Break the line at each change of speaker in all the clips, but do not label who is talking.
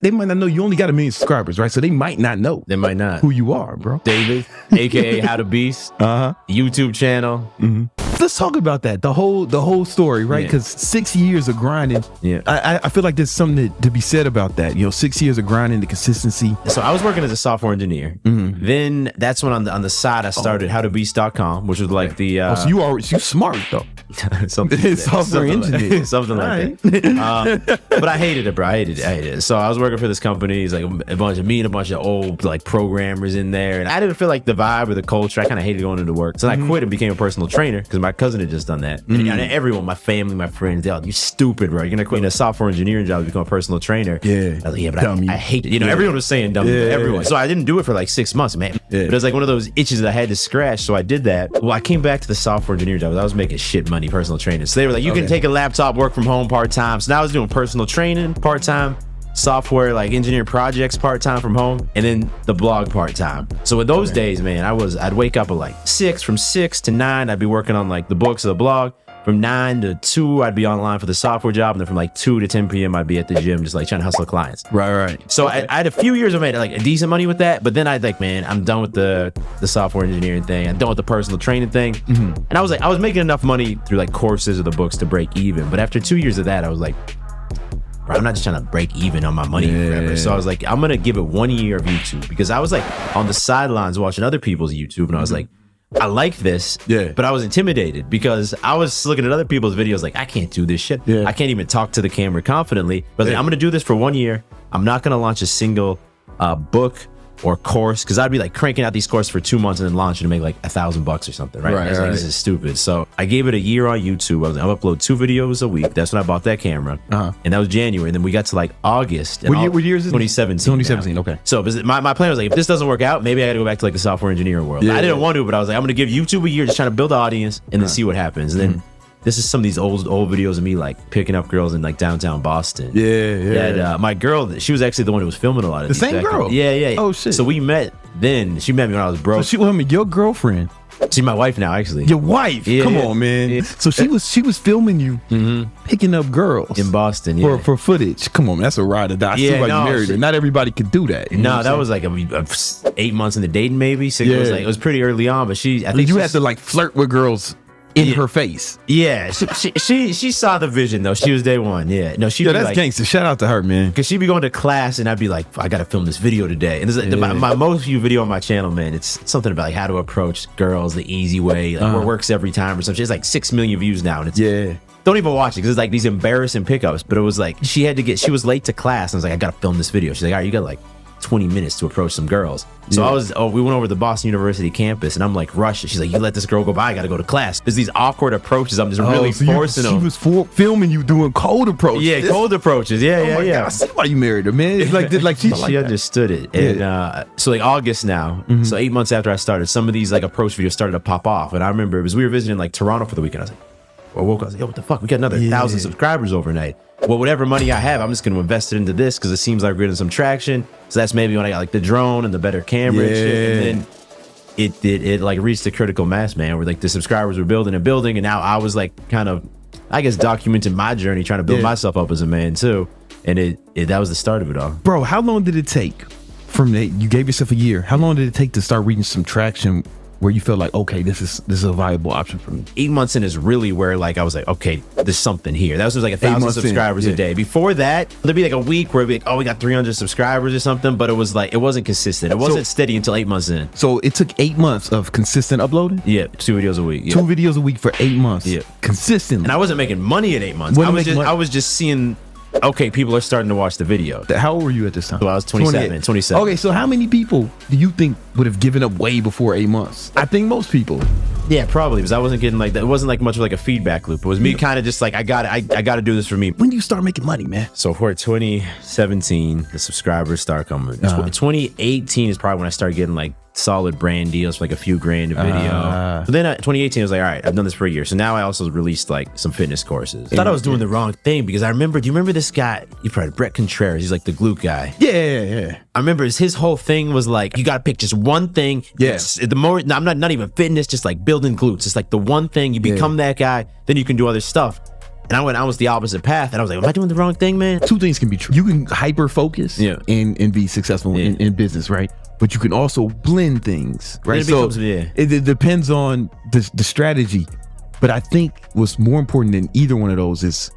they might not know you only got 1 million subscribers, right? So they might not know.
They might not
who you are, bro.
David, aka How to Beast, YouTube channel.
Let's talk about that. The whole story, right? Because 6 years of grinding.
Yeah,
I feel like there's something to be said about that. 6 years of grinding, the consistency.
So I was working as a software engineer. Then that's when on the side I started howtobeast.com, which was like the.
So you smart though.
software engineer, something like that. But I hated it, bro. I hated it. So I was working for this company. It's like a bunch of old like programmers in there, and I didn't feel like the vibe or the culture. I kind of hated going into work, so I quit and became a personal trainer because my cousin had just done that. And everyone, my family, my friends, they're all, "You're stupid, bro. You're gonna quit a software engineering job to become a personal trainer."
Yeah,
I was like, but I hate it. Everyone was saying dumb. Everyone. So I didn't do it for like 6 months, man. But it was like one of those itches that I had to scratch. So I did that. Well, I came back to the software engineering job. I was making shit money, personal training. So they were like, you can take a laptop, work from home part-time. So now I was doing personal training part-time, software like engineering projects part-time from home, and then the blog part-time. So in those days, man, I'd wake up at like 6, from 6 to 9, I'd be working on like the books of the blog. From 9 to 2, I'd be online for the software job, and then from like 2 to 10 p.m. I'd be at the gym just like trying to hustle clients.
Right.
So I had a few years of made like decent money with that, but then I'd like, man, I'm done with the software engineering thing. I'm done with the personal training thing. And I was making enough money through like courses or the books to break even. But after 2 years of that, I was like, bro, I'm not just trying to break even on my money forever. So I was like, I'm going to give it 1 year of YouTube, because I was like on the sidelines watching other people's YouTube, and I was like, I like this, but I was intimidated because I was looking at other people's videos like, I can't do this shit. I can't even talk to the camera confidently. But like, I'm going to do this for 1 year. I'm not going to launch a single book or course, because I'd be like cranking out these courses for 2 months and then launching to make like $1,000 or something, right? Like, this is stupid. So I gave it a year on YouTube. I'll upload 2 videos a week. That's when I bought that camera, and that was January. And then we got to like August.
What year is it?
2017.
2017. Okay.
So my plan was like, if this doesn't work out, maybe I got to go back to like the software engineering world. I didn't want to, but I was like, I'm gonna give YouTube a year, just trying to build an audience and then see what happens. And then this is some of these old videos of me like picking up girls in like downtown Boston. My girl, she was actually the one who was filming a lot of
the same girl.
Yeah.
Oh shit.
So we met then. She met me when I was broke.
So your girlfriend.
She's my wife now, actually.
Your wife? Come on, man. So she was filming you picking up girls
in Boston
for footage. Come on, man. That's a ride or die. I see why you married her. Not everybody could do that.
No, that was like 8 months into dating, maybe 6 months. Like, it was pretty early on, but I think
you had to like flirt with girls in her face.
Yeah, she saw the vision though. She was day one. Yeah, no, she.
That's like, gangster. Shout out to her, man.
Because she'd be going to class and I'd be like, I got to film this video today. And this is my most viewed video on my channel, man. It's something about like how to approach girls the easy way, like what works every time or something. It's like 6 million views now, and it's don't even watch it because it's like these embarrassing pickups. But it was like she was late to class, and I was like, I got to film this video. She's like, all right, you got like 20 minutes to approach some girls. So we went over to the Boston University campus, and I'm like rushing. She's like, you let this girl go by, I gotta go to class. There's these awkward approaches. I'm just really forcing them.
She was filming you doing cold approaches.
Yeah, cold approaches. Yeah.
God, I see why you married her, man. It's like she
understood it. And so like August now, so 8 months after I started, some of these like approach videos started to pop off. And I remember we were visiting like Toronto for the weekend. I was like, I woke up, I was like, yo, what the fuck? We got another 1,000 subscribers overnight. Well, whatever money I have, I'm just going to invest it into this because it seems like we're getting some traction. So that's maybe when I got like the drone and the better camera and shit. And then it like reached a critical mass, man, where like the subscribers were building, and now I was like kind of, I guess, documenting my journey, trying to build myself up as a man too. And that was the start of it all.
Bro, how long did it take from that? You gave yourself a year. How long did it take to start reaching some traction where you felt like, okay, this is a viable option for me?
8 months in is really where like I was like, okay, there's something here. That was like 1,000 subscribers a day. Before that, there'd be like a week where it'd be like, oh, we got 300 subscribers or something, but it was like, it wasn't consistent. It wasn't steady until 8 months in.
So it took 8 months of consistent uploading?
Yeah, 2 videos a week. Yeah.
2 videos a week for 8 months.
Yeah.
Consistently.
And I wasn't making money in 8 months. I was just seeing, okay, people are starting to watch the video.
How old were you at this time?
So I was 27.
Okay, so how many people do you think would have given up way before 8 months? I think most people.
Yeah, probably, because I wasn't getting like that. It wasn't like much of like a feedback loop. It was me kind of just like, I got to do this for me.
When do you start making money, man?
So for 2017, the subscribers start coming. 2018 is probably when I started getting like solid brand deals for like a few grand a video. So then 2018 I was like, all right, I've done this for a year. So now I also released like some fitness courses. I thought I was doing the wrong thing because do you remember this guy? You probably Brett Contreras. He's like the glute guy.
Yeah.
I remember his whole thing was like, you got to pick just one thing.
Yes.
I'm not even fitness, just like building glutes. It's like the one thing, you become that guy, then you can do other stuff. And I went almost the opposite path. And I was like, am I doing the wrong thing, man?
Two things can be true. You can hyper focus and be successful in business, right? But you can also blend things, right? It depends on the strategy. But I think what's more important than either one of those is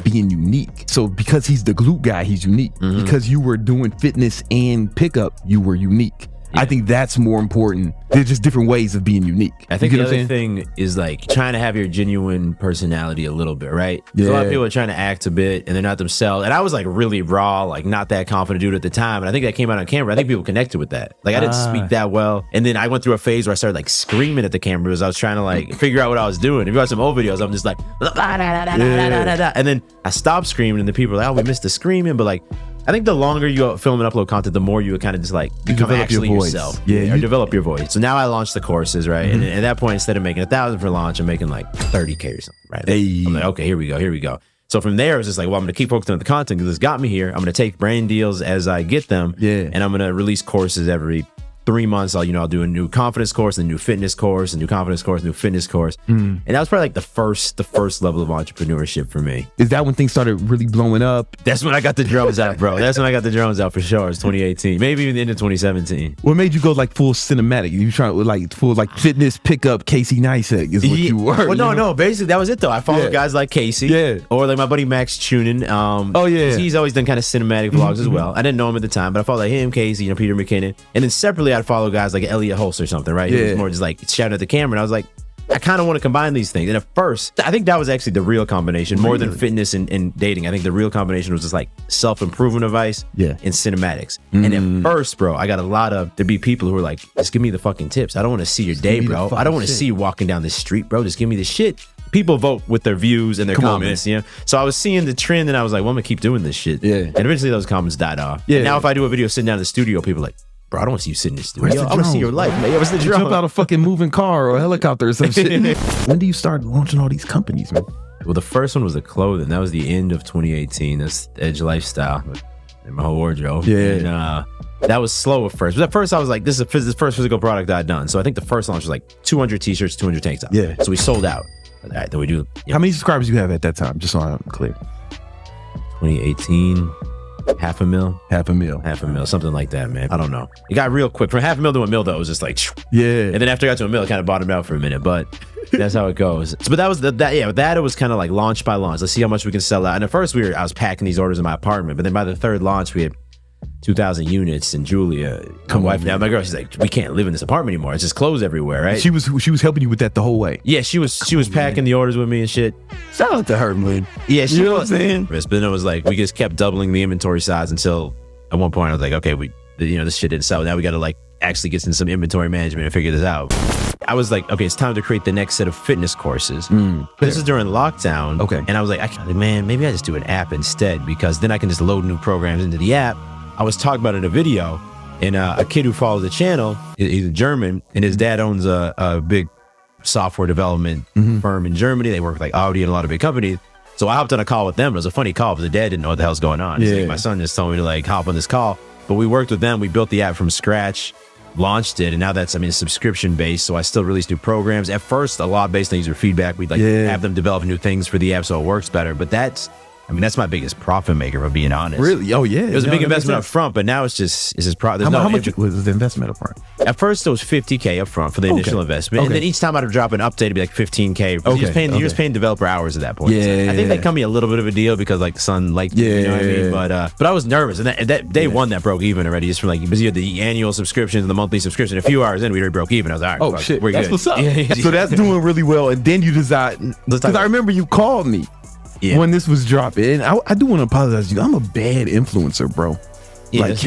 being unique. So because he's the glute guy, he's unique. Because you were doing fitness and pickup, you were unique. I think that's more important. They're just different ways of being unique.
I think the other thing is like trying to have your genuine personality a little bit, right? Yeah. A lot of people are trying to act a bit and they're not themselves. And I was like really raw, like not that confident dude at the time. And I think that came out on camera. I think people connected with that. Like I didn't speak that well. And then I went through a phase where I started like screaming at the camera as I was trying to like figure out what I was doing. If you watch some old videos, I'm just like, and then I stopped screaming and the people were like, oh, we missed the screaming. But like, I think the longer you film and upload content, the more you would kind of just like become actually yourself. Yeah, or develop your voice. So now I launched the courses, right? And at that point, instead of making 1,000 for launch, I'm making like 30K or something, right? I'm like, okay, here we go. So from there, it was just like, well, I'm going to keep focusing on the content because it's got me here. I'm going to take brand deals as I get them. Yeah. And I'm going to release courses every 3 months. I'll do a new confidence course, a new fitness course, a new confidence course, new fitness course. And that was probably like the first level of entrepreneurship for me.
Is that when things started really blowing up?
That's when I got the drones out, bro. That's when I got the drones out for sure. It's 2018, maybe even into 2017.
What made you go like full cinematic? You trying to like full like fitness pickup Casey Neistat is what you were.
Well, no. Basically, that was it though. I followed guys like Casey, or like my buddy Max Tunin. He's always done kind of cinematic vlogs as well. I didn't know him at the time, but I followed like him, Casey, Peter McKinnon, and then separately I'd follow guys like Elliot Hulse or something, right? It was more just like shouting at the camera, and I was like, I kind of want to combine these things. And at first, I think that was actually the real combination, more than fitness and dating. I think the real combination was just like self-improvement advice and cinematics. And at first, bro, I got a lot of, there'd be people who were like, just give me the fucking tips. I don't want to see your day, bro. I don't want to see you walking down the street, bro. Just give me the shit. People vote with their views and their comments, you know? So I was seeing the trend and I was like, well, I'm gonna keep doing this shit. Yeah. And eventually those comments died off. Yeah. And now if I do a video sitting down in the studio, people are like, bro, I don't want to see you sitting in the studio. I want to see your life, man. What's the drone?
Jump out a fucking moving car or a helicopter or some shit. When do you start launching all these companies, man?
Well, the first one was the clothing. That was the end of 2018. That's Edge Lifestyle and my whole wardrobe. Yeah. And that was slow at first. But at first I was like, this is the first physical product I'd done. So I think the first launch was like 200 t-shirts, 200 tank tops. Yeah. So we sold out. All right, then we do.
How many subscribers do you have at that time? Just so I'm clear.
2018. 500,000,
500,000,
something like that, man. I don't know. It got real quick. From 500,000 to 1 million, though, it was just like, and then after I got to 1 million, it kind of bottomed out for a minute, but that's how it goes. So, but that was it was kind of like launch by launch. Let's see how much we can sell out. And at first I was packing these orders in my apartment, but then by the third launch, we had 2,000 units, and Julia, my wife now, my girl, she's like, we can't live in this apartment anymore. It's just clothes everywhere, right?
She was helping you with that the whole way.
Yeah, she was packing the orders with me and shit.
Shout out to her, man.
Yeah, she know what I'm saying. But then it was like we just kept doubling the inventory size until at one point I was like, okay, this shit didn't sell. Now we got to like actually get into some inventory management and figure this out. I was like, okay, it's time to create the next set of fitness courses. This is during lockdown. Okay, and I was like, man, maybe I just do an app instead, because then I can just load new programs into the app. I was talking about it in a video, and a kid who follows the channel, he's a German, and his dad owns a big software development firm in Germany. They work with like Audi and a lot of big companies. So I hopped on a call with them. It was a funny call because the dad didn't know what the hell's going on. Like, my son just told me to like hop on this call. But we worked with them. We built the app from scratch, launched it, and now that's, subscription based. So I still release new programs. At first, a lot based on user feedback. We'd like have them develop new things for the app so it works better. But that's my biggest profit maker, if I'm being honest.
Really? Oh, yeah.
It was a big investment up front, but now it's just profit.
How much was the investment up front?
At first, it was $50K up front for the initial investment. And then each time I'd drop an update, it'd be like $15K. You're just paying developer hours at that point. I think that cut me a little bit of a deal because like the son liked it, you know what I mean? But I was nervous. And that day one that broke even already, just from like, because you had the annual subscriptions and the monthly subscription. A few hours in, we already broke even. I was like, all right,
shit,
we're
that's
good.
What's up. So that's doing really well. And then you decide, because I remember you called me. Yeah. When this was dropping, and I do want to apologize to you. I'm a bad influencer, bro.
Yeah, like,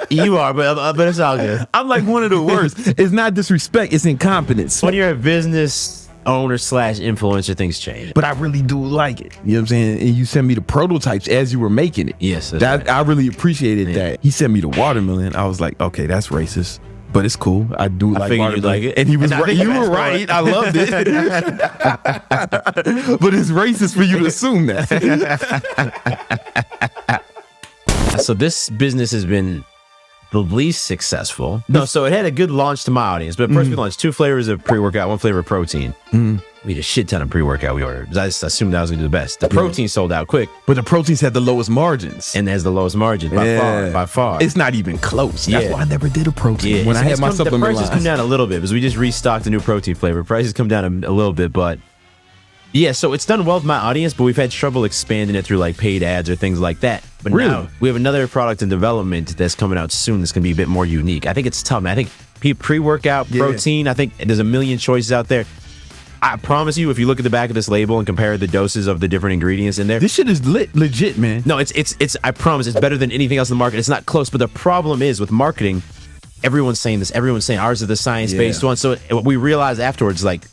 you are, but it's all good.
I'm like one of the worst. It's not disrespect, it's incompetence.
When you're a business owner / influencer, things change.
But I really do like it. You know what I'm saying? And you sent me the prototypes as you were making it.
Yes,
right. I really appreciated that. He sent me the watermelon. I was like, okay, that's racist. But it's cool. I do like watermelon.
Like it.
And he was right. You were right. I loved it. But it's racist for you to assume that.
So this business has been the least successful. No, so it had a good launch to my audience. But first we launched 2 flavors of pre-workout, 1 flavor of protein. We had a shit ton of pre-workout we ordered. I just assumed that was gonna do the best. The protein sold out quick,
but the proteins had the lowest margins,
and has the lowest margin by far.
It's not even close. That's why I never did a protein.
Yeah.
When I had my supplement
the prices come down a little bit because we just restocked a new protein flavor. Prices come down a little bit, but yeah. So it's done well with my audience, but we've had trouble expanding it through like paid ads or things like that. But now we have another product in development that's coming out soon. That's gonna be a bit more unique. I think it's tough, man. I think pre-workout protein. I think there's a million choices out there. I promise you, if you look at the back of this label and compare the doses of the different ingredients in there,
this shit is legit, man.
No, it's. I promise, it's better than anything else in the market. It's not close, but the problem is with marketing, everyone's saying this. Everyone's saying ours is the science-based one. So what we realized afterwards, like,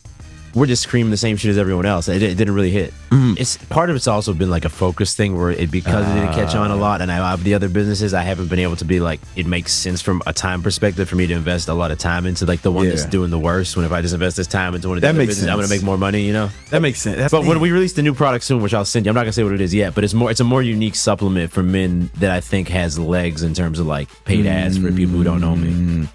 we're just screaming the same shit as everyone else. It didn't really hit. It's part of it's also been like a focus thing where because it didn't catch on a lot, and I have the other businesses, I haven't been able to be like, it makes sense from a time perspective for me to invest a lot of time into like the one that's doing the worst. When if I just invest this time into one of the other businesses, I'm gonna make more money. You know,
that makes sense.
But when we release the new product soon, which I'll send you, I'm not gonna say what it is yet, but it's a more unique supplement for men that I think has legs in terms of like paid ads for people who don't know me.